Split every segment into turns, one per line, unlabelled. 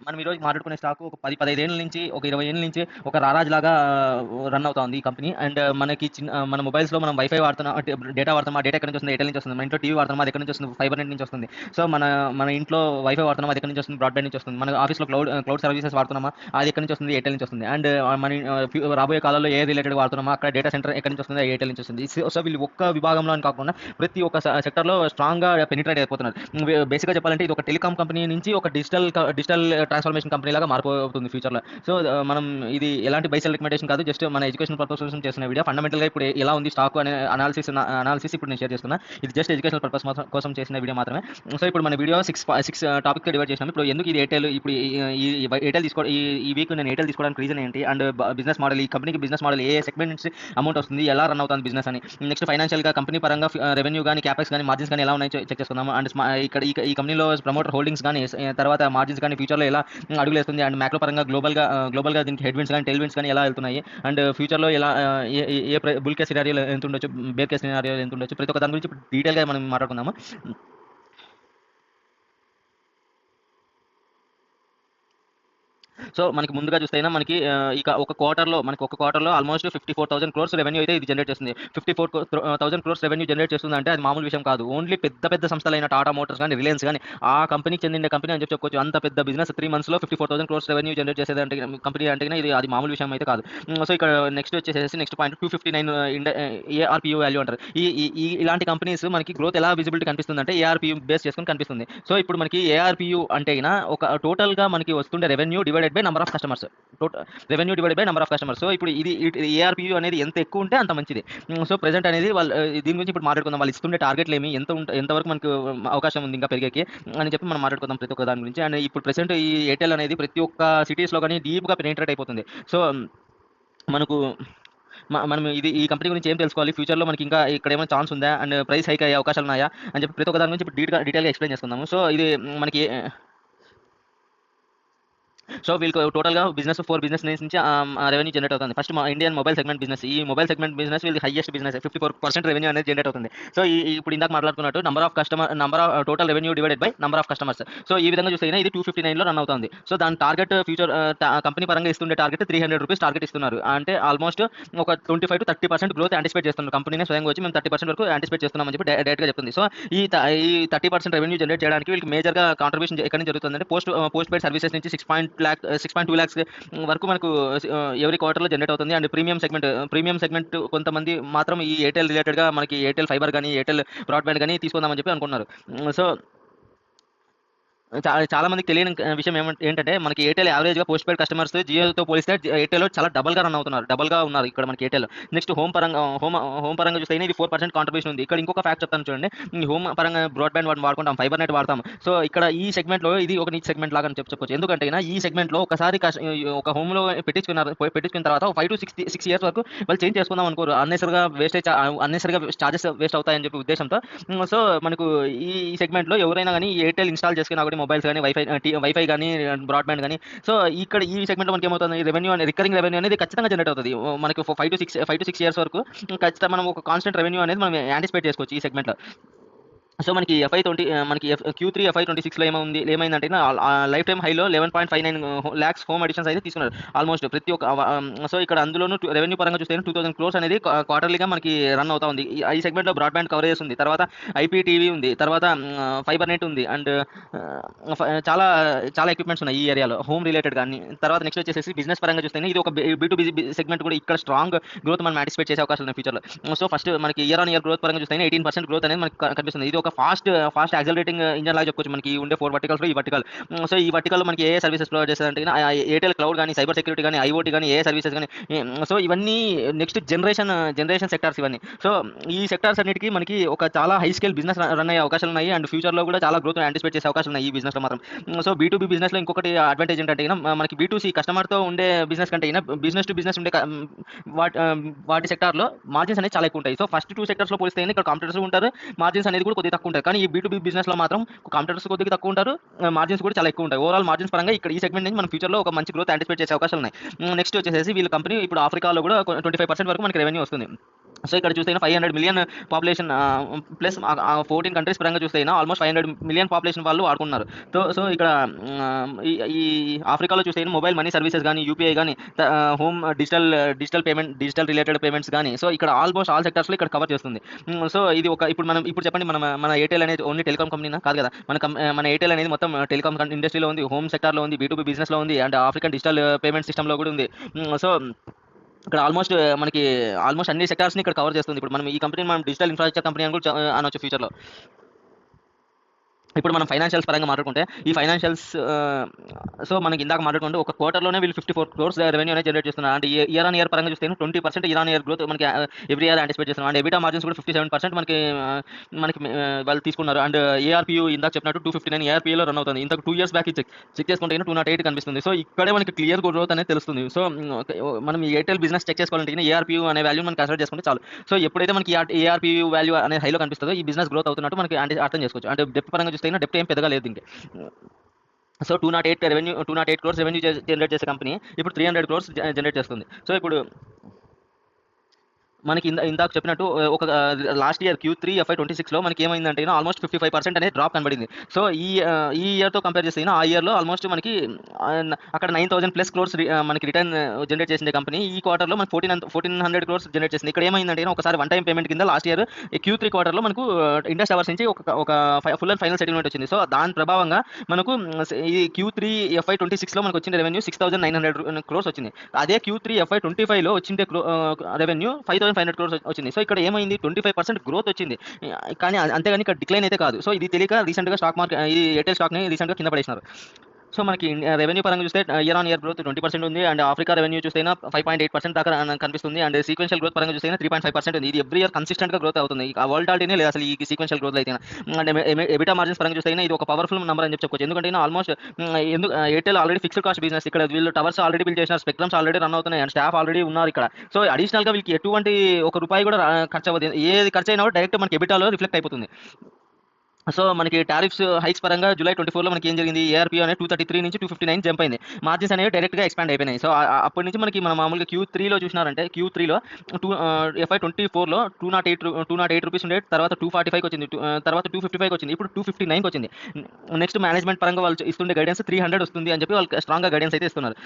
మనం ఈరోజు మాట్లాడుకునే స్టాక్ ఒక 10, 15 ఏళ్ల నుంచి, ఒక 20 ఏళ్ల నుంచి ఒక రారాజులాగా రన్ అవుతా ఉంది ఈ కంపెనీ. అండ్ మనకి మన మొబైల్స్‌లో మనం వైఫై వాడుతున్నాం అంటే డేటా వాడుతున్నాం. ఆ డేటా ఎక్కడి నుంచి వస్తుంది? ఎయిర్టెల్ నుంచి వస్తుంది. మన ఇంట్లో టీవీ వాడుతున్నాం. అది ఎక్కడి నుంచి వస్తుంది? ఫైబర్ నెట్ నుంచి వస్తుంది. సో, మన మన ఇంట్లో వైఫై వాడుతున్నాం. అది ఎక్కడి నుంచి వస్తుంది? బ్రాడ్‌బ్యాండ్ నుంచి వస్తుంది. మన ఆఫీస్‌లో క్లౌడ్ సర్వీసెస్ వాడుతున్నామా? అది ఎక్కడి నుంచి వస్తుంది? ఎయిర్టెల్ నుంచి వస్తుంది. అండ్ మన రాబోయే కాలంలో ఏ రిలేటెడ్ వాడుతున్నామా? అక్కడ డేటా సెంటర్ ఎక్కడి నుంచి వస్తుంది? ఎయిర్టెల్ నుంచి వస్తుంది. సో, వీళ్ళు ఒక్క విభాగంలో అని కాకుండా ప్రతి ఒక్క సెక్టర్‌లో స్ట్రాంగ్‌గా పెనిట్రేట్ అయిపోతున్నారు. బేసిక్‌గా చెప్పాలంటే ఇది ఒక టెలికామ్ కంపెనీ నుంచి ఒక డిజిటల్ ట్రాన్స్‌ఫర్మేషన్ కంపెనీ లాగా మారిపోతుంది ఫ్యూచర్‌లో. సో, మనం ఇది ఎలాంటి బై సెల్ రికమెండేషన్ కాదు. జస్ట్ మన ఎడ్యుకేషనల్ పర్పస్ కోసం చేసిన వీడియో. ఫండమెంటల్‌గా ఇప్పుడు ఎలా ఉంది స్టాక్ అనే అనాలిసిస్ ఇప్పుడు నేను షేర్ చేస్తున్నా. ఇది జస్ట్ ఎడ్యుకేషనల్ పర్పస్ కోసం చేసిన వీడియో మాత్రమే. సో, ఇప్పుడు మన వీడియో 6 టాపిక్‌గా డివైడ్ చేసినాం. ఇప్పుడు ఎందుకు ఇది ఎయిర్టెల్ ఇప్పుడు ఈ ఎయిర్టెల్ ఈ వీక్ నేను ఎయిర్టెల్ తీసుకోవడానికి రీజన్ ఏంటి? అండ్ బిజినెస్ మోడల్ ఈ కంపెనీకి బిజినెస్ మోడల్ ఏ సెగ్మెంట్ నుంచి అమౌంట్ వస్తుంది? ఎలా రన్ అవుతుంది బిజినెస్ అని. నెక్స్ట్ ఫైనాన్షియల్‌గా కంపెనీ పరంగా రెవెన్యూ గాని, క్యాపెక్స్ గాని, మార్జిన్స్ గాని ఎలా ఉన్నాయో చెక్ చేసుకుందాం. అండ్ ఇక్కడ ఈ కంపెనీలో ప్రమోటర్ హోల్డింగ్స్ గాని, తర్వాత మార్జిన్స్ గాని ఫ్యూచర్‌లో ఎలా అడుగులేస్తుంది. అండ్ మ్యాక్రో పరంగా గ్లోబల్‌గా దీనికి హెడ్ విండ్స్ గాని, టెయిల్ విండ్స్ గాని ఎలా వెళ్తున్నాయి. అండ్ ఫ్యూచర్‌లో ఎలా బుల్ కేస్ సినారియోలో ఎంత ఉండొచ్చు, బేర్ కేస్ సినారియోలో ఎంత ఉండొచ్చు. ప్రతి ఒక్క దాని గురించి ఇప్పుడు డీటెయిల్‌గా మనం మాట్లాడుకుందాము. సో, మనకి ముందుగా చూస్తే మనకి ఇక ఒక క్వార్టర్‌లో ఆల్మోస్ట్ 54,000 క్రోర్స్ రెవెన్యూ అయితే ఇది జనరేట్ చేస్తుంది. 54,000 క్రోర్స్ రెవెన్యూ జనరేట్ చేస్తుందంటే అది మామూలు విషయం కాదు. ఓన్లీ పెద్ద సంస్థలైన టాటా మోటార్స్ గాని, రిలయన్స్ గాని ఆ కంపెనీకి చెందిన కంపెనీ అని చెప్పుకోవచ్చు. అంత పెద్ద బిజినెస్ 3 మంత్స్‌లో 54,000 క్రోర్స్ రెవెన్యూ జనరేట్ చేసేదంటే కంపెనీ అంటేనే అది మామూలు విషయం అయితే కాదు. సో, ఇక్కడ నెక్స్ట్ పాయింట్ 259 ఏఆర్‌పియు వాల్యూ అంటారు. ఈ ఈ ఈ ఇలాంటి కంపెనీస్ మనకి గ్రోత్ ఎలా విజిబిలిటీ కనిపిస్తుందంటే ఏఆర్‌పియు బేస్ చేసుకొని కనిపిస్తుంది. సో, ఇప్పుడు మనకి ఏఆర్‌పియు అంటే ఒక టోటల్‌గా మనకి వస్తుండే revenue divided by number of customers. Revenue divided by number of customers. So, ఇప్పుడు ఇది ఏఆర్‌పియు అనేది ఎంత ఎక్కువ ఉంటే అంత మంచిది. సో, ప్రెజెంట్ అనేది వాళ్ళు దీని గురించి ఇప్పుడు మాట్లాడుకుందాం. వాళ్ళు ఇస్తుండే టార్గెట్‌లేమి, ఎంతవరకు మనకు అవకాశం ఉంది ఇంకా పెరిగేకి అని చెప్పి మనం మాట్లాడుకుందాం ప్రతి ఒక్క దాని గురించి. అండ్ ఇప్పుడు ప్రెజెంట్ ఈ ఎయిర్టెల్ అనేది ప్రతి ఒక్క సిటీస్‌లో గాని డీప్‌గా పెనిట్రేట్ అయిపోతుంది. సో, మనకు మనం ఈ కంపెనీ గురించి ఏం తెలుసుకోవాలి? ఫ్యూచర్‌లో మనకి ఇంకా ఇక్కడ ఏమైనా ఛాన్స్ ఉందా? అండ్ ప్రైస్ హైక్ అయ్యే అవకాశాలు ఉన్నాయా? అని చెప్పి ప్రతి ఒక్క దాని గురించి ఇప్పుడు డీటెయిల్‌గా ఎక్స్‌ప్లెయిన్ చేసుకుందాము. సో, ఇది మనకి సో, వీళ్ళకి టోటల్‌గా 4 బిజినెస్ లైన్స్ నుంచి రెవెన్యూ జనరేట్ అవుతుంది. ఫస్ట్ మా ఇండియన్ మొబైల్ సెగ్మెంట్ బిజినెస్. ఈ మొబైల్ సెగ్మెంట్ బిజినెస్ వీళ్ళది హైయెస్ట్ బిజినెస్. 54% రెవెన్యూ అనేది జనరేట్ అవుతుంది. సో, ఇప్పుడు ఇందాక మాట్లాడుకున్నట్టు number of total revenue divided by number of customers. So, ఈ విధంగా చూస్తే ఇది 259లో రన్ అవుతుంది. సో, దాని టార్గెట్ ఫ్యూచర్ కంపెనీ పరంగా ఇస్తుండే టార్గెట్ ₹300 టార్గెట్ ఇస్తున్నారు. అంటే ఆల్మోస్ట్ ఒక 25-30% గ్రోత్ యాంటిసిపేట్ చేస్తున్నారు. కంపెనీనే స్వయంగా వచ్చి మేము 30% వరకు యాంటిసిపేట్ చేస్తున్నాం అని చెప్పి డైరెక్ట్‌గా చెప్తుంది. సో, ఈ 30% రెవెన్యూ జనరేట్ చేయడానికి వీళ్ళకి మేజర్‌గా కాంట్రిబ్యూషన్ ఎక్కడి నుంచి జరుగుతుందంటే పోస్ట్ పెయిడ్ సర్వీసెస్ నుంచి 6.2 లాక్స్ వరకు మనకు ఎవ్రీ క్వార్టర్‌లో జనరేట్ అవుతుంది. అండ్ ప్రీమియం సెగ్మెంట్ కొంతమంది మాత్రం ఈ ఎయిర్టెల్ రిలేటెడ్‌గా మనకి ఎయిర్టెల్ ఫైబర్ గాని, ఎయిర్టెల్ బ్రాడ్‌బ్యాండ్ గాని తీసుకుందామని చెప్పి అనుకున్నారు. సో, చాలా మందికి తెలియని విషయం ఏంటంటే మనకి ఎయిర్టెల్ యావరేజ్‌గా పోస్ట్ పెయిడ్ కస్టమర్స్ జియోతో పోలిస్తే ఎయిర్టెల్‌లో చాలా డబుల్‌గా రన్ అవుతున్నారు. డబుల్‌గా ఉన్నారు ఇక్కడ మనకి ఎయిర్టెల్. నెక్స్ట్ హోమ్ పరంగా చూస్తే ఇది 4% కాంట్రిబ్యూషన్ ఉంది. ఇక్కడ ఇంకొక ఫ్యాక్ట్ చెప్తాను చూడండి. ఈ హోమ్ పరంగా బ్రాడ్‌బ్యాండ్ వాడుకుంటాం. ఫైబర్ నెట్ వాడతాం. సో, ఇక్కడ ఈ సెగ్మెంట్‌లో ఇది ఒక నీచ్ సెగ్మెంట్ లాగా అని చెప్పొచ్చు. ఎందుకంటే ఈ సెగ్మెంట్‌లో ఒకసారి ఒక హోమ్‌లో పెట్టించుకున్న తర్వాత 5-6 ఇయర్స్ వరకు వాళ్ళు చేంజ్ చేసుకుందాం అనుకోరు. అన్నెసరీగా చార్జెస్ వేస్ట్ అవుతాయని చెప్పి ఉద్దేశంతో సో, మనకు ఈ సెగ్మెంట్‌లో ఎవరైనా గాని ఎయిర్టెల్ ఇన్‌స్టాల్ చేసుకున్నా కూడా మొబైల్స్ గాని, వైఫై గాని, బ్రాడ్‌బ్యాండ్ గాని సో, ఇక్కడ ఈ సెగ్మెంట్‌లో మనకేమవుతుంది రికరింగ్ రెవెన్యూ అనేది ఖచ్చితంగా జనరేట్ అవుతది. మనకి 5-6 ఇయర్స్ వరకు ఖచ్చితంగా మనం ఒక కాన్స్టెంట్ రెవెన్యూ అనేది మనం యాంటిసిపేట్ చేసుకోవచ్చు ఈ సెగ్మెంట్‌లో. సో, Q3 FY26లో ఏమైందంటే లైఫ్ టైమ్ హైలో 11.59 లాక్స్ హోమ్ అడిషన్స్ అయితే తీసుకున్నారు. ఆల్మోస్ట్ ప్రతి ఒక్క సో, ఇక్కడ అందులోనూ రెవెన్యూ పరంగా చూస్తే 2,000 క్రోర్స్ అనేది క్వార్టర్లీగా మనకి రన్ అవుతా ఉంది. ఈ సెగ్మెంట్‌లో బ్రాడ్‌బ్యాండ్ కవరేజ్ ఉంది. తర్వాత ఐపీటీవీ ఉంది. తర్వాత ఫైబర్ నెట్ ఉంది. అండ్ చాలా చాలా ఎక్విప్‌మెంట్స్ ఉన్నాయి ఈ ఏరియాలో హోమ్ రిలేటెడ్ గాని. తర్వాత నెక్స్ట్ వచ్చేసేసి బిజినెస్ పరంగా చూస్తేనే ఇది ఒక బీ2బీ సెగ్మెంట్ కూడా ఇక్కడ స్ట్రాంగ్ గ్రోత్ మనం యాంటిసిపేట్ చేసే అవకాశాలు ఉన్నాయి ఫ్యూచర్‌లో. సో, ఫస్ట్ మనకి ఇయర్ ఆన్ ఇయర్ గ్రోత్ పరంగా చూస్తే 18% గ్రోత్ అనేది మనకు కనిపిస్తుంది. ఇది ఒక ఫాస్ట్ యాక్సిలరేటింగ్ ఇంజిన్ లాగా చెప్పుకోవచ్చు. మనకి ఉండే 4 వర్టికల్స్‌లో ఈ వర్టికల్. సో, ఈ వర్టికల్‌లో మనకి ఏ సర్వీసెస్ ప్రొవైడ్ చేస్తదంటే ఎయిర్టెల్ క్లౌడ్ గాని, సైబర్ సెక్యూరిటీ గాని, ఐఓటీ గాని, ఏఐ సర్వీసెస్ గాని సో, ఇవన్నీ నెక్స్ట్ జనరేషన్ సెక్టార్స్ ఇవన్నీ. సో, ఈ సెక్టార్స్ అన్నిటికి మనకి ఒక చాలా హై స్కేల్ బిజినెస్ రన్ అయ్యే అవకాశాలు ఉన్నాయి. అండ్ ఫ్యూచర్‌లో కూడా చాలా గ్రోత్ యాంటిసిపేట్ చేసే అవకాశాలు ఉన్నాయి ఈ బిజినెస్‌లో మాత్రం. సో, బీ2బీ బిజినెస్‌లో ఇంకొకటి అడ్వాంటేజ్ ఏంటంటే మనకి బీ2సీ కస్టమర్‌తో ఉండే బిజినెస్ కంటే బిజినెస్ టు బిజినెస్ ఉండే వాటి సెక్టార్‌లో మార్జిన్స్ అనేది చాలా ఎక్కువ ఉంటాయి. సో, ఫస్ట్ 2 సెక్టార్స్‌లో పోలిస్తే ఇక్కడ కాంపిటీటర్స్ ఉంటారు. మార్జిన్స్ అనేది కూడా కొద్దిగా తక్కువ ఉంటాయి. కానీ ఈ బీ2బీ బిజినెస్‌లో మాత్రం కాంపిటీటర్స్ కొద్దిగా తక్కువ ఉంటారు. మార్జిన్స్ కూడా చాలా ఎక్కువ ఉంటాయి. ఓవరాల్ మార్జిన్స్ పరంగా ఇక్కడ ఈ సెగ్మెంట్ నుంచి మనం ఫ్యూచర్‌లో ఒక మంచి గ్రోత్ యాంటిసిపేట్ చేసే అవకాశాలు ఉన్నాయి. నెక్స్ట్ వచ్చేసేసి వీళ్ళ కంపెనీ ఇప్పుడు ఆఫ్రికాలో కూడా 25% వరకు మనకి రెవెన్యూ వస్తుంది. సో ఇక్కడ చూస్తే 500 మిలియన్ పాపులేషన్ ప్లస్ 14 కంట్రీస్ పరంగా చూస్తే ఆల్మోస్ట్ 500 మిలియన్ పాపులేషన్ వాళ్ళు వాడుకున్నారు. సో ఇక్కడ ఈ ఆఫ్రికాలో చూస్తే మొబైల్ మనీ సర్వీసెస్ కానీ, యూపీఐ కానీ, హోమ్ డిజిటల్ రిలేటెడ్ పేమెంట్స్ కానీ, సో ఇక్కడ ఆల్మోస్ట్ ఆల్ సెక్టర్స్లో ఇక్కడ కవర్ చేస్తుంది. సో ఇది ఒక ఇప్పుడు చెప్పండి, మన ఎయిర్టెల్ అనేది ఓన్లీ టెలికాం కంపెనీనా? కాదు కదా. మన ఎయిర్టెల్ అనేది మొత్తం టెలికాం ఇండస్ట్రీలో ఉంది, హోమ్ సెక్టార్లో ఉంది, B2B బిజినెస్లో ఉంది, అండ్ ఆఫ్రికన్ డిజిటల్ పేమెంట్ సిస్టంలో కూడా ఉంది. సో ఇక్కడ ఆల్మోస్ట్ అన్ని సెక్టార్స్ని ఇక్కడ కవర్ చేస్తుంది. ఇప్పుడు మనం ఈ కంపెనీ డిజిటల్ ఇన్ఫ్రాస్ట్రక్చర్ కంపెనీ అని కూడా అనొచ్చు ఫ్యూచర్లో. ఇప్పుడు మనం ఫైనాన్షియల్స్ పరంగా మాట్లాడుకుంటే, ఈ ఫైనాన్షియల్స్ సో మనకి ఇందాక మాట్లాడుకుంటే ఒక క్వార్టర్లోనే వీళ్ళు 54 crores రెవెన్యూ అనేది జనరేట్ చేస్తున్నారు. అంటే ఇయర్ ఆన్ ఇయర్ పరంగా చూస్తే 20% ఇయర్ ఆన్ ఇయర్ గ్రోత్ మనకి ఎవ్రీ ఇయర్ యాంటిసిపేట్ చేస్తున్నారు. అండ్ ఎబిటా మార్జిన్స్ కూడా 57% మనకి వాళ్ళు తీసుకున్నారు. అండ్ ఏఆర్పియూ ఇందాక చెప్పినట్టు 259 ఏఆర్పియూలో రన్ అవుతుంది. ఇంతకు 2 years బ్యాక్ చెక్ చేసుకుంటే 208 కనిపిస్తుంది. సో ఇక్కడే మనకి క్లియర్ గ్రోత్ అనేది తెలుస్తుంది. సో మనం ఈ ఎయిర్టెల్ బిజినెస్ చెక్ చేసుకోవాలంటే ఏఆర్పియూ అనే వాల్యూ మనం కన్సిడర్ చేసుకుంటే చాలు. సో ఎప్పుడైతే మనకి ఏఆర్పియూ వాల్యూ అనే హైలో కనిపిస్తుందో ఈ బిజినెస్ గ్రోత్ అవుతున్నట్టు మనకి అర్థం చేసుకోవచ్చు. అంటే డెప్త్ పరంగా చూస్తే డెప్త్ ఏం పెద్దగా లేదు ఇంకే. సో 208 crores రెవెన్యూ జనరేట్ చేసే కంపెనీ ఇప్పుడు 300 crores జనరేట్ చేస్తుంది. సో ఇప్పుడు మనకి ఇందాక చెప్పినట్టు ఒక లాస్ట్ ఇయర్ Q3 FY26లో మనకి ఏమైందంటే ఆల్మోస్ట్ 55% అనేది డ్రాప్ కనబడింది. సో ఈ ఇయర్తో కంపేర్ చేస్తే ఆ ఇయర్లో ఆల్మోస్ట్ మనకి అక్కడ 9,000+ crores మనకి రిటర్న్ జనరేట్ చేసింది కంపెనీ. ఈ క్వార్టర్లో మనకి 1,400 crores జనరేట్ చేసింది. ఇక్కడ ఏమైందంటే ఒకసారి వన్ టైం పేమెంట్ కింద లాస్ట్ ఇయర్ Q3 క్వార్టర్లో మనకు ఇండస్ టవర్స్ నుంచి ఒక ఫుల్ అండ్ ఫైనల్ సెటిల్మెంట్ వచ్చింది. సో దాని ప్రభావంగా మనకు ఈ Q3 FY26లో మనకు వచ్చిన రెవెన్యూ 6,900 crores వచ్చింది. అదే Q3 FY25లో వచ్చిండే రెవెన్యూ 5,500 crores వచ్చింది. సో ఇక్కడ ఏమైంది, 25% గ్రోత్ వచ్చింది. కానీ అంతేగాని ఇక్కడ డిక్లైన్ అయితే కాదు. సో ఇది తెలియక రీసెంట్గా స్టాక్ మార్కెట్ ఈ ఎయిర్టెల్ స్టాక్ని రీసెంట్గా కింద పడేసినారు. సో మనకి రెవెన్యూ పరంగా చూస్తే ఇయర్ ఆన్ ఇయర్ గ్రోత్ 20% ఉంది. అండ్ ఆఫ్రికా రెవెన్యూ చూస్తే 5.8% దాకా కనిపిస్తుంది. అండ్ సీక్వెన్షియల్ గ్రోత్ పరంగా చూస్తే 3.5% ఉంది. ఇది ఎవ్రీ ఇయర్ కన్సిస్టెంట్గా గ్రోత్ అవుతుంది. వోల్టాలిటీనే లేదు అసలు ఈ సీక్వెన్షియల్ గ్రోత్ అయితే. అండ్ ఎబిటా మార్జిన్స్ పరంగా చూస్తే ఇది ఒక పవర్ఫుల్ నెంబర్ అని చెప్పుకోవచ్చు. ఎందుకంటే almost Airtel already fixed cost business. ఇక్కడ వీళ్ళు టవర్స్ ఆల్రెడీ బిల్డ్ చేసిన, స్పెక్ట్రమ్స్ ఆల్రెడీ రన్ అవుతున్నాయి, అండ్ స్టాఫ్ ఆల్రెడీ ఉన్నారు ఇక్కడ. సో అడిషనల్గా వీళ్ళకి ఎటువంటి ఒక రూపాయి కూడా ఖర్చు అవ్వదు. ఏది ఖర్చు అయినా కూడా డైరెక్ట్ మనకి ఎబిటాలో రిఫ్లెక్ట్ అయిపోతుంది. సో మనకి టారిఫ్స్ హైక్స్ పరంగా జూలై 24లో మనకి ఏం జరిగింది, ఏఆర్పీ అనేది 233 నుంచి 259 జంప్ అయింది. మార్జిన్స్ అనేవి డైరెక్ట్గా ఎక్స్పాండ్ అయిపోయినాయి. సో అప్పటి నుంచి మనకి మనం మామూలుగా Q3లో చూసినారంటే Q3లో FY24లో 208 రూపీస్ ఉండే, తర్వాత 245కి వచ్చింది, తర్వాత 255కి వచ్చింది, ఇప్పుడు 259కి వచ్చింది. నెక్స్ట్ మేనేజ్మెంట్ పరంగా వాళ్ళు ఇస్తుండే గైడెన్స్ 300 వస్తుంది అని చెప్పి వాళ్ళు స్ట్రాంగ్గా గైడెన్స్ అయితే ఇస్తున్నారు.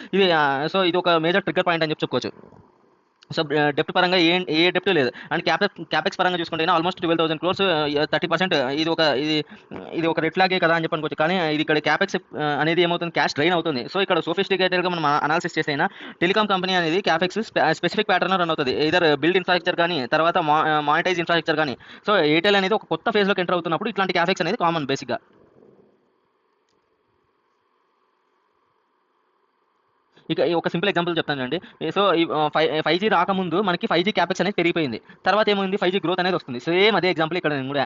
సో ఇది ఒక మేజర్ ట్రిగ్గర్ పాయింట్ అని చెప్పుకోవచ్చు. సో డెప్ట్ పరంగా ఏ డెప్ట్ లేదు. అండ్ క్యాపెక్స్ పరంగా చూసుకుంటే ఆల్మోస్ట్ 12,000 crores, 30%. ఇది ఒక రెడ్ ఫ్లాగే కదా అని చెప్పి అనుకోవచ్చు. కానీ ఇది ఇక్కడ క్యాపెక్స్ అనేది ఏమవుతుంది, క్యాష్ డ్రైన్ అవుతుంది. సో ఇక్కడ సోఫిస్టికేటెడ్గా మనం అనాలిసిస్ చేస్తే టెలికాం కంపెనీ అనేది క్యాపెక్స్ స్పెసిఫిక్ ప్యాటర్న్ రన్ అవుతుంది. ఇదర్ బిల్డ్ ఇన్ఫ్రాస్ట్రక్చర్ కానీ, తర్వాత మానిటైజ్ ఇన్ఫ్రాస్ట్రక్చర్ కానీ. సో ఎయిర్టెల్ అనేది ఒక కొత్త ఫేజ్లోకి ఎంటర్ అవుతున్నప్పుడు ఇట్లాంటి క్యాపెక్స్ అనేది కామన్ బేసిక్గా. ఇక ఒక సింపుల్ ఎగ్జాంపుల్ చెప్తానండి. సో ఈ 5G రాకముందు మనకి 5G క్యాపెక్స్ అనేది పెరిగిపోయింది. తర్వాత ఏమైంది, 5G గ్రోత్ అనేది వస్తుంది. సేమ్ అదే ఎగ్జాంపుల్ ఇక్కడ నేను కూడా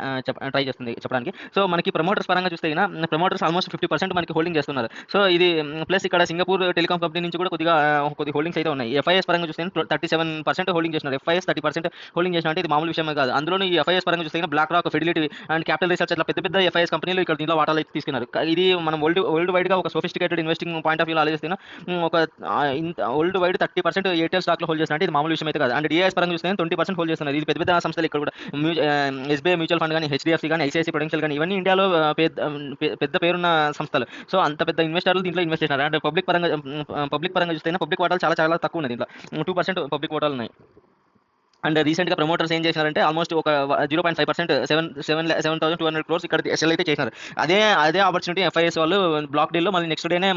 ట్రై చేస్తుంది చెప్పడానికి. సో మనకి ప్రమోటర్స్ పరంగా చూస్తే ప్రమోటర్స్ ఆల్మోస్ట్ 50% మనకి హోల్డింగ్ చేస్తున్నారు. సో ఇది ప్లస్ ఇక్కడ సింగపూర్ టెలికాం కంపెనీ నుంచి కూడా కొద్ది హోల్డింగ్స్ అయితే ఉన్నాయి. FIS పరంగా చూస్తే 37% హోల్డింగ్ చేస్తున్నారు. FIS 30% హోల్డింగ్ చేసిన అంటే ఇది మామూలు విషయమే కాదు. అందులోని ఈ FIS పరంగా చూస్తే BlackRock, Fidelity and Capital Research అట్లా పెద్ద FIS కంపెనీలు ఇక్కడ దీంట్లో వాటాలు అయితే తీసుకున్నారు. ఇది మనం వరల్డ్ వైడ్గా ఒక సోఫిస్టికేటెడ్ ఇన్వెస్టింగ్ పాయింట్ ఆఫ్ వ్యూలో ఆలోచిస్తున్నా ఒక వరల్డ్ వైడ్ 30% ఎయిర్టెల్ స్టాక్లో హోల్డ్ చేస్తున్నారు. ఇది మామూలు విషయం అయితే కాదు. అండ్ డిఐఎస్ పరంగా చూస్తే 20% హోల్డ్ చేస్తున్నారు. ఇది పెద్ద సంస్థలు ఇక్కడ కూడా SBI మ్యూచువల్ ఫండ్ కానీ, HDFC కానీ, ICICI ప్రుడెన్షియల్ కానీ, ఇవన్నీ ఇండియాలో పెద్ద పేరున్న సంస్థలు. సో అంత పెద్ద ఇన్వెస్టర్లు దీంట్లో ఇన్వెస్ట్ చేస్తున్నారు. అండ్ పబ్లిక్ పరంగా చూస్తే పబ్లిక్ వాటాలు చాలా తక్కువ ఉన్నాయి. దీంట్లో 2% పబ్లిక్ వాటాలు ఉన్నాయి. అండ్ రీసెంట్గా ప్రమోటర్స్ ఏం చేసినారంటే ఆల్మోస్ట్ ఒక 0.5% 7,200 crores ఇక్కడ ఎస్ఎల్ అయితే చేసినారు. అదే ఆపర్చునిటీ FIS వాళ్ళు బ్లాక్ డీల్లో మళ్ళీ నెక్స్ట్ డేనే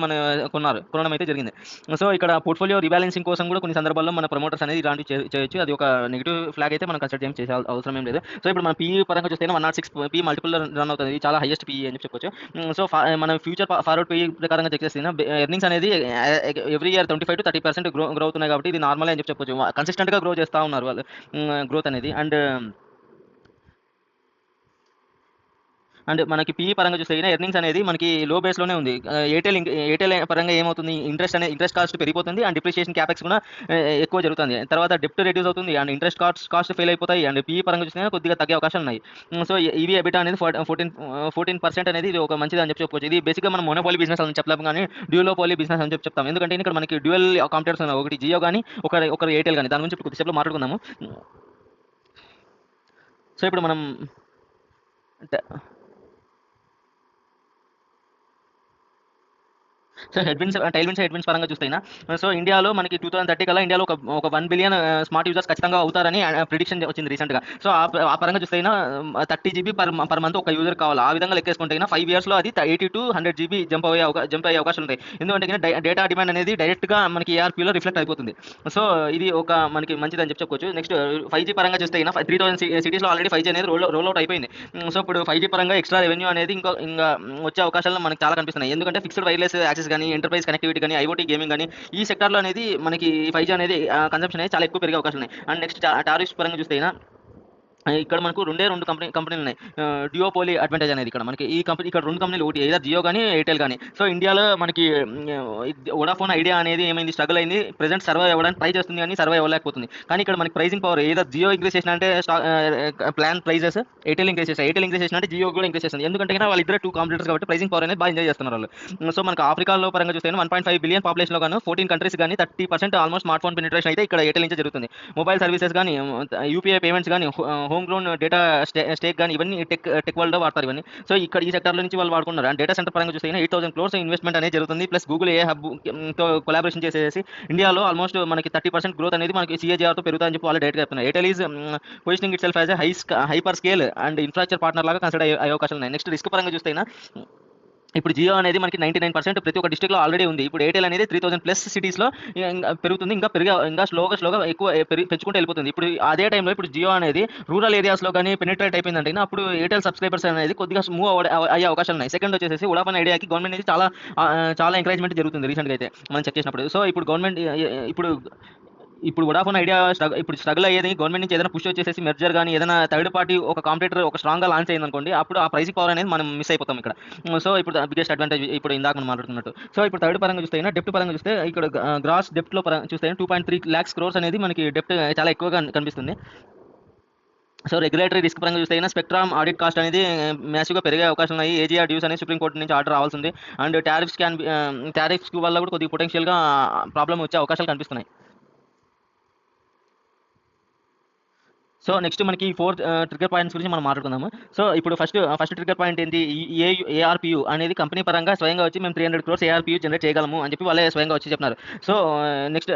కొనడం అయితే జరిగింది. సో ఇక్కడ పోర్ట్ఫోలియో రీబ్యాలెన్సింగ్ కోసం కూడా కొన్ని సందర్భాల్లో మన ప్రమోటర్స్ అనేది ఇలాంటివి చేయొచ్చు. అది ఒక నెగిటివ్ ఫ్లాగ్ అయితే మనం కన్సిడర్ చేసే అవసరం ఏం లేదు. సో ఇప్పుడు మన PE పరంగా చూస్తే 106 PE మల్టిపుల్ రన్ అవుతుంది. ఇది చాలా హైయెస్ట్ PE అని చెప్పొచ్చు. సో మనం ఫ్యూచర్ ఫార్వర్డ్ PE ప్రకారంగా చెక్ చేస్తే ఎర్నింగ్స్ అనేది ఎవ్రీ ఇయర్ 25 to 30% గ్రో అవుతున్నాయి. కాబట్టి ఇది నార్మల్ అని చెప్పొచ్చు. కన్సిస్టెంట్గా గ్రో చేస్తూ ఉన్నారు వాళ్ళు గ్రోత్ అనేది. అండ్ మనకి PE పరంగా చూస్తే ఎర్నింగ్స్ అనేది మనకి లో బేస్లోనే ఉంది. ఎయిర్టెల్ పరంగా ఏమవుతుంది, ఇంట్రెస్ట్ కాస్ట్ పెరిగిపోతుంది. అండ్ డిప్రిషియేషన్ క్యాపెక్స్ కూడా ఎక్కువ జరుగుతుంది. తర్వాత డెప్ట్ రెడ్యూస్ అవుతుంది. అండ్ ఇంట్రెస్ట్ కాస్ట్ ఫెయిల్ అయిపోతాయి. అండ్ PE పరంగా చూస్తే కొద్దిగా తగ్గే అవకాశాలు ఉన్నాయి. సో ఇవి ఎబిటా అనేది 14% అనేది ఇది ఒక మంచిది అని చెప్పొచ్చు. ఇది బేసిక్గా మనం మోనోపోలీ బిజినెస్ అని చెప్పలేము, కానీ డ్యూలోపోలీ బిజినెస్ అని చెప్తాం. ఎందుకంటే ఇక్కడ మనకి డ్యూయల్ కాంపిటేటర్స్ ఉన్నాయి. ఒకటి జియో కానీ, ఒకటి ఎయిర్టెల్ కానీ. దాని గురించి కొద్దిసేపులో మాట్లాడుకుందాము. సో ఇప్పుడు మనం సో హెడ్ విన్స్ పరంగా చూస్తేనా, సో ఇండియాలో మనకి 2030 కల్లా ఇండియాలో ఒక 1 బిలియన్ స్మార్ట్ యూజర్స్ ఖచ్చితంగా అవుతారని ప్రిడిక్షన్ వచ్చింది రీసెంట్గా. సో ఆ పరంగా చూస్తేనా 30 జీబీ పర్ మంత్ ఒక యూజర్ కావాలి. ఆ విధంగా లెక్కేసుకుంటే 5 ఇయర్స్లో అది 80 to 100 జీబీ జంప్ అయ్యే అవకాశాలు ఉంటాయి. ఎందుకంటే డేటా డిమాండ్ అనేది డైరెక్ట్గా మనకి ఏఆర్పీలో రిఫ్లెక్ట్ అయిపోతుంది. సో ఇది ఒక మనకి మంచిదని చెప్పుకోవచ్చు. నెక్స్ట్ 5G పరంగా చూస్తే 3000 సిటీస్లో ఆల్రెడీ 5G అనేది రోల్ అవుట్ అయిపోయింది. సో ఇప్పుడు 5G పరంగా ఎక్స్ట్రా రెవెన్యూ అనేది ఇంకా వచ్చే అవకాశాలు మనకి చాలా కనిపిస్తున్నాయి. ఎందుకంటే ఫిక్స్డ్ వైర్లెస్ యాక్సెస్ కానీ, ఎంటర్ప్రైజ్ కనెక్టివిటీ కానీ, ఐఓటీ గేమింగ్ కానీ, ఈ సెక్టార్లో అనేది మనకి 5G అనేది కన్సంప్షన్ అనేది చాలా ఎక్కువ పెరిగే అవకాశాలు ఉన్నాయి. అండ్ నెక్స్ట్ టారిఫ్స్ పరంగా చూస్తే ఇక్కడ మనకు రెండు కంపెనీలు ఉన్నాయి. డ్యూయోపోలీ అడ్వాంటేజ్ అనేది ఇక్కడ మనకి ఇక్కడ 2 కంపెనీలు, ఒకటి ఏదో జియో కానీ, ఎయిర్టెల్ కానీ. సో ఇండియాలో మనకి వోడాఫోన్ ఐడియా అనేది ఏమైంది, స్ట్రగుల్ అయింది. ప్రెజెంట్ సర్వైవ్ అవ్వడానికి ట్రై చేస్తుంది కానీ సర్వైవ్ అవ్వలేకపోతుంది. కానీ ఇక్కడ మనకి ప్రైసింగ్ పవర్ ఏదో జియో ఇంక్రీస్ చేసిన అంటే ప్లాన్ ప్రైజెస్ ఎయిర్టెల్ ఇంక్రీస్ చేసిన అంటే జియో కూడా ఇంక్రీస్ చేస్తుంది. ఎందుకంటే వాళ్ళు ఇద్దరు 2 కాంపిటేటర్స్ కాబట్టి ప్రైసింగ్ పవర్ అనేది బాగా ఎంజాయ్ చేస్తున్నారు వాళ్ళు. సో మనకు ఆఫ్రికాలో పరంగా చూస్తే 1.5 బిలియన్ పాపులేషన్లో కానీ 14 కంట్రీస్ కానీ 30% ఆల్మోస్ట్ స్మార్ట్ ఫోన్ పెనిట్రేషన్ అయితే ఇక్కడ ఎయిర్టెల్ నుంచి జరుగుతుంది. మొబైల్ సర్వీసెస్ కానీ, యూపీఐ పేమెంట్స్ కానీ, హోమ్ గ్రోన్ డేటా స్టేక్ కానీ, ఇవన్నీ టెక్ వరల్డ్లో వాడతారు ఇవన్నీ. సో ఇక్కడ ఈ సెక్టార్లో నుంచి వాళ్ళు వాడుకున్నారు. అండ్ డేటా సెంటర్ పరంగా చూస్తే 8,000 crores ఇన్వెస్ట్మెంట్ అనేది జరుగుతుంది. ప్లస్ గూగుల్ ఏ హబ్ తో కొలాబరేషన్ చేసేసి ఇండియాలో ఆల్మోస్ట్ మనకి 30% గ్రోత్ అనేది మనకి సిఏజీఆర్తో పెరుగుతుందని చెప్పి వాళ్ళు డైరెక్ట్గా చెప్తున్నారు. Airtel is positioning it self as hyper scale and infrastructure partner లాగా కన్సిడర్ అయ్యే అవకాశాలు ఉన్నాయి. నెక్స్ట్ రిస్క్ పరంగా చూస్తే ఇప్పుడు జియో అనేది మనకి 99% ప్రతి ఒక్క డిస్ట్రిక్ట్లో ఆల్రెడీ ఉంది. ఇప్పుడు ఎయిర్టెల్ అనేది 3000+ సిటీస్లో పెరుగుతుంది. ఇంకా స్లోగా ఎక్కువ పెంచుకుంటూ వెళ్ళిపోతుంది. ఇప్పుడు అదే టైంలో ఇప్పుడు జియో అనేది రూరల్ ఏరియాస్లో కానీ పెనిట్రేట్ అయిపోయిందంటే అప్పుడు ఎయిర్టెల్ సబ్స్క్రైబర్స్ అనేది కొద్దిగా మూవ్ అయ్యే అవకాశాలు ఉన్నాయి. సెకండ్ వచ్చేసి వోడాఫోన్ ఐడియాకి గవర్నమెంట్ నుంచి చాలా ఎంకరేజ్మెంట్ జరుగుతుంది రీసెంట్గా అయితే మనం చెక్ చేసినప్పుడు. సో ఇప్పుడు గవర్నమెంట్ ఇప్పుడు వోడాఫోన్ ఐడియా ఇప్పుడు స్ట్రగుల్ అయ్యేది గవర్నమెంట్ నుంచి ఏదైనా పుష్ వచ్చేసి మెర్జర్ కానీ, ఏదైనా థర్డ్ పార్టీ ఒక కాంపిటేటర్ ఒక స్ట్రాంగ్గా లాంచ్ అయింది అనుకోండి, అప్పుడు ఆ ప్రైసింగ్ పవర్ అనేది మనం మిస్ అయిపోతాం ఇక్కడ. సో ఇప్పుడు బిగ్గెస్ట్ అడ్వాంటేజ్ ఇప్పుడు ఇందాక మనం మాట్లాడుతున్నట్టు. సో ఇప్పుడు థర్డ్ పరంగా చూస్తే డెప్ట్ పరంగా చూస్తే ఇక్కడ గ్రాస్ డెప్ట్లో చూస్తే 2.3 lakhs crores అనేది మనకి డెప్ట్ చాలా ఎక్కువగా కనిపిస్తుంది. సో రెగ్యులేటరీ రిస్క్ పరంగా చూస్తే స్పెక్ట్రమ్ ఆడిట్ కాస్ట్ అనేది మ్యాసివ్గా పెరిగే అవకాశం ఉన్నాయి. ఏజీఆర్ డ్యూస్ అనేది సుప్రీంకోర్టు నుంచి ఆర్డర్ రావాల్సింది. అండ్ టారిఫ్స్ వల్ల కూడా కొద్దిగా పొటెన్షియల్గా ప్రాబ్లం వచ్చే అవకాశాలు కనిపిస్తున్నాయి. సో నెక్స్ట్ మనకి 4 ట్రిగ్గర్ పాయింట్స్ గురించి మనం మాట్లాడుకుందాము. సో ఇప్పుడు ఫస్ట్ ట్రిగ్గర్ పాయింట్ ఏంటి, ఏఆర్పియు అనేది కంపెనీ పరంగా స్వయంగా వచ్చి మేము 300 crores ఏఆర్పియు జనరేట్ చేయగలము అని చెప్పి వాళ్ళే స్వయంగా వచ్చి చెప్తున్నారు. సో నెక్స్ట్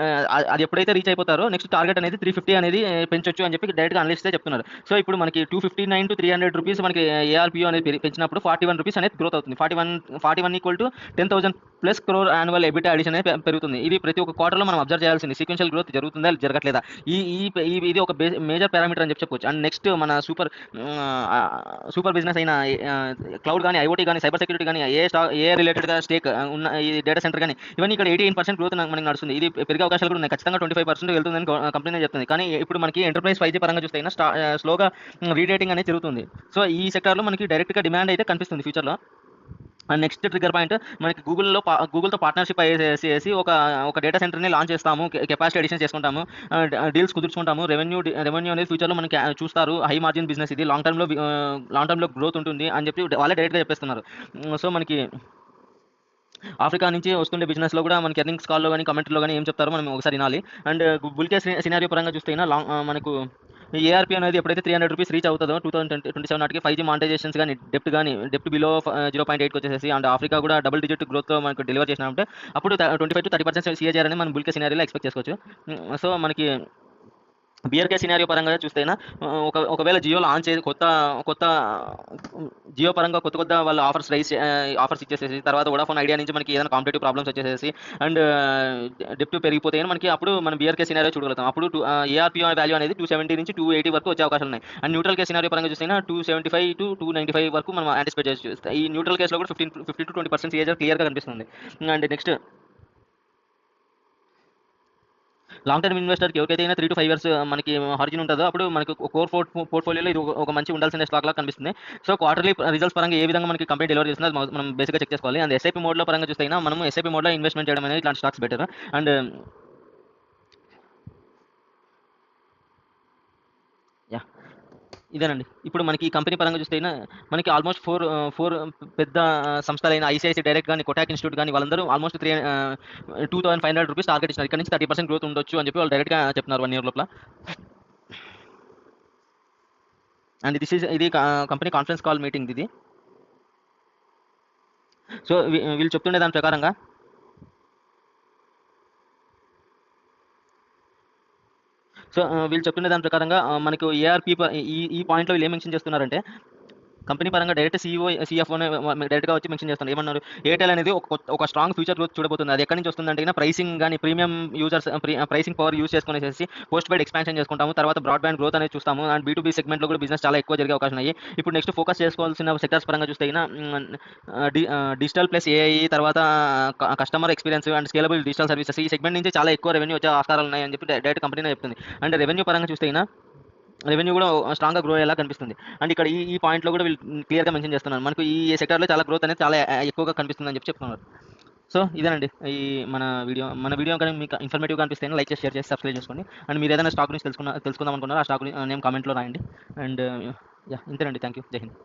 అది ఎప్పుడైతే రీచ్ అయిపోతారో నెక్స్ట్ టార్గెట్ అనేది 350 అనేది పెంచొచ్చు అని చెప్పి డైరెక్ట్గా అనలిస్టే చెప్తున్నారు. సో ఇప్పుడు మనకి 259 to 300 rupees మనకి ఏఆర్పియు అనేది పెంచినప్పుడు 41 rupees అనేది గ్రోత్ అవుతుంది. 41 equal to 10,000+ crore annual EBITDA addition అనేది పెరుగుతుంది. ఇది ప్రతి ఒక్క క్వార్టర్లో మనం అబ్జర్వ్ చేయాల్సింది. సీక్వెన్షియల్ గ్రోత్ జరుగుతుందా జరగట్లేదా, ఇది ఒక మేజర్ పారామీటర్ అని చెప్పొచ్చు. అండ్ నెక్స్ట్ మన సూపర్ బిజినెస్ అయిన క్లౌడ్ కానీ, ఐఓటీ కానీ, సైబర్ సెక్యూరిటీ కానీ, ఏ రిలేటెడ్గా స్టేక్ ఉన్న ఈ డేటా సెంటర్ కానీ, ఇవన్నీ ఇక్కడ 88% గ్రోత్ మనకి నడుస్తుంది. ఇది పెరిగే అవకాశాలు కూడా ఉన్నాయి. ఖచ్చితంగా 25% వెళ్తుందని కంపెనీ చెప్తుంది. కానీ ఇప్పుడు మనకి ఎంటర్ప్రైజ్ 5G పరంగా చూస్తే స్లోగా రీడేటింగ్ అనేది జరుగుతుంది. సో ఈ సెక్టార్లో మనకి డైరెక్ట్గా డిమాండ్ అయితే కనిపిస్తుంది ఫ్యూచర్లో. అండ్ నెక్స్ట్ ట్రిగ్గర్ పాయింట్ మనకి గూగుల్తో పార్ట్నర్షిప్ అయ్యేసి ఒక డేటా సెంటర్ని లాంచ్ చేస్తాము, కెపాసిటీ అడిషన్ చేసుకుంటాము, డీల్స్ కుదుర్చుకుంటాము, రెవెన్యూ అనేది ఫ్యూచర్లో మనకి చూస్తారు. హై మార్జిన్ బిజినెస్ ఇది, లాంగ్ టర్మ్లో గ్రోత్ ఉంటుంది అని చెప్పి వాళ్ళే డైరెక్ట్గా చెప్పేస్తున్నారు. సో మనకి ఆఫ్రికా నుంచి వస్తుండే బిజినెస్లో కూడా మనకి ఎర్నింగ్స్ కాల్లో కానీ కమెంట్లో కానీ ఏం చెప్తారో మనం ఒకసారి వినాలి. అండ్ బుల్కే సినారియో పరంగా చూస్తే మనకు ఏఆర్పీ అనేది ఎప్పుడైతే 300 rupees రీచ్ అవుతుందో 2027 నాటికి 5G మానిటైజేషన్స్ కానీ, డెప్ట్ బిలో 0.8 వచ్చేసి అండ్ ఆఫ్రికా కూడా డబుల్ డిజిట్ గ్రోత్తో మనకు డెలివర్ చేసినామంటే అప్పుడు 25 to 30% సిఏజీఆర్ అనేది మనం బుల్కే సినారియోలో ఎక్స్పెక్ట్ చేసుకోవచ్చు. సో మనకి బీఆర్కే సినారియో పరంగా చూస్తే ఒకవేళ జియో లాంచ్ చేసి కొత్త జియో పరంగా కొత్త వాళ్ళు ఆఫర్స్ ఇచ్చేసేసి తర్వాత వోడాఫోన్ ఐడియా నుంచి మనకి ఏదైనా కాంపిటేటివ్ ప్రాబ్లమ్స్ వచ్చేసేసి అండ్ డెప్ట్ పెరిగిపోతే మనకి అప్పుడు మనం బీఆర్కే సినారియో చూడగలుగుతాం. అప్పుడు ఏఆర్పిఓ వాల్యూ అనేది 270 నుంచి 280 వరకు వచ్చే అవకాశాలు ఉన్నాయి. అండ్ న్యూట్రల్ కేసు సినారియో పరంగా చూస్తే 275 to 295 వరకు మనం యాంటిసిపేట్ చేసి ఈ న్యూట్రల్ కేసులో కూడా 15 to 20% సిఏజీఆర్ క్లియర్గా కనిపిస్తుంది. అండ్ నెక్స్ట్ లాంగ్ టర్మ్ ఇన్వెస్టర్కి ఎవరికైతే 3 to 5 years మనకి హారిజన్ ఉంటుందో అప్పుడు మనకి కోర్ పోర్ట్ఫోలియోలో ఇది ఒక మంచి ఉండాల్సిన స్టాక్ లాగా కనిపిస్తుంది. సో క్వార్టర్లీ రిజల్ట్స్ పరంగా ఏ విధంగా మనకి కంపెనీ డెలివర్ చేస్తుంది మనం బేసిక్గా చెక్ చేసుకోవాలి. అండ్ ఎస్ఐపీ మోడ్లో పరంగా చూస్తే మనం ఎస్ఐపీ మోడ్లో ఇన్వెస్ట్మెంట్ చేయడం అనేది ఇట్లాంటి స్టాక్స్ బెటర్. అండ్ యా ఇదేనండి. ఇప్పుడు మనకి ఈ కంపెనీ పరంగా చూస్తే మనకి ఆల్మోస్ట్ ఫోర్ పెద్ద సంస్థలైన ఐసిఐసి డైరెక్ట్ కానీ, కొటాక్ ఇన్స్టిట్యూట్ కానీ వాళ్ళందరూ ఆల్మోస్ట్ 2,500 rupees టార్గెట్ ఇచ్చినారు. ఇక్కడ నుంచి 30% గ్రోత్ ఉండొచ్చు అని చెప్పి వాళ్ళు డైరెక్ట్గా చెప్తున్నారు 1 year లోపల. అండ్ ఇది కంపెనీ కాన్ఫరెన్స్ కాల్ మీటింగ్ ఇది. సో వీళ్ళు చెప్తుండే దాని ప్రకారంగా వీళ్ళు చెప్తున్న దాని ప్రకారంగా మనకు ఏఆర్పి ఈ పాయింట్లో వీళ్ళు ఏం మెన్షన్ చేస్తున్నారంటే కంపెనీ పరంగా డైరెక్ట్ సిఎఫ్ఓనే డైరెక్ట్గా వచ్చి మెన్షన్ చేస్తున్నారు. ఏమన్నారు, ఎయిర్టెల్ అనేది ఒక స్ట్రాంగ్ ఫ్యూచర్ గ్రోత్ చూడబోతుంది. అది ఎక్కడి నుంచి వస్తుందంటే ప్రైసింగ్ కానీ premium users pricing power use చేసుకునేసి పోస్ట్ పెయిడ్ ఎక్స్పాన్షన్ చేసుకుంటాము. తర్వాత బ్రాడ్బ్యాండ్ గ్రోత్ అనేది చూస్తాము. అండ్ B2B సెగ్మెంట్లో కూడా బిజినెస్ చాలా ఎక్కువ జరిగే అవకాశం ఉన్నాయి. ఇప్పుడు నెక్స్ట్ ఫోకస్ చేసుకోవాల్సిన సెక్టర్స్ పరంగా చూస్తే డిజిటల్ ప్లస్ ఏఐ, తర్వాత customer experience and scalable digital services, ఈ సెగ్మెంట్ నుంచి చాలా ఎక్కువ రెవెన్యూ వచ్చే ఆస్కారాలు ఉన్నాయని చెప్పి డైరెక్ట్ కంపెనీనే చెప్తుంది. అండ్ రెవెన్యూ పరంగా చూస్తే రెవెన్యూ కూడా స్ట్రాంగ్గా గ్రో అయ్యేలా కనిపిస్తుంది. అండ్ ఇక్కడ ఈ పాయింట్లో కూడా వీళ్ళు క్లియర్గా మెన్షన్ చేస్తున్నారు, మనకు ఈ సెక్టర్లో చాలా గ్రోత్ అనేది చాలా ఎక్కువగా కనిపిస్తుందని చెప్పి చెప్తున్నారు. సో ఇదేనండి ఈ మన వీడియో కానీ మీకు ఇన్ఫర్మేటివ్గా అనిపిస్తే లైక్ చేసి, షేర్ చేసి, సబ్స్క్రైబ్ చేసుకోండి. అండ్ మీరు ఏదైనా స్టాక్ గురించి తెలుసుకుందాం అనుకున్నారో ఆ స్టాక్ నేమ్ కామెంట్లో రాయండి. అండ్ ఇంతేనండి. Thank you. జై హింద్.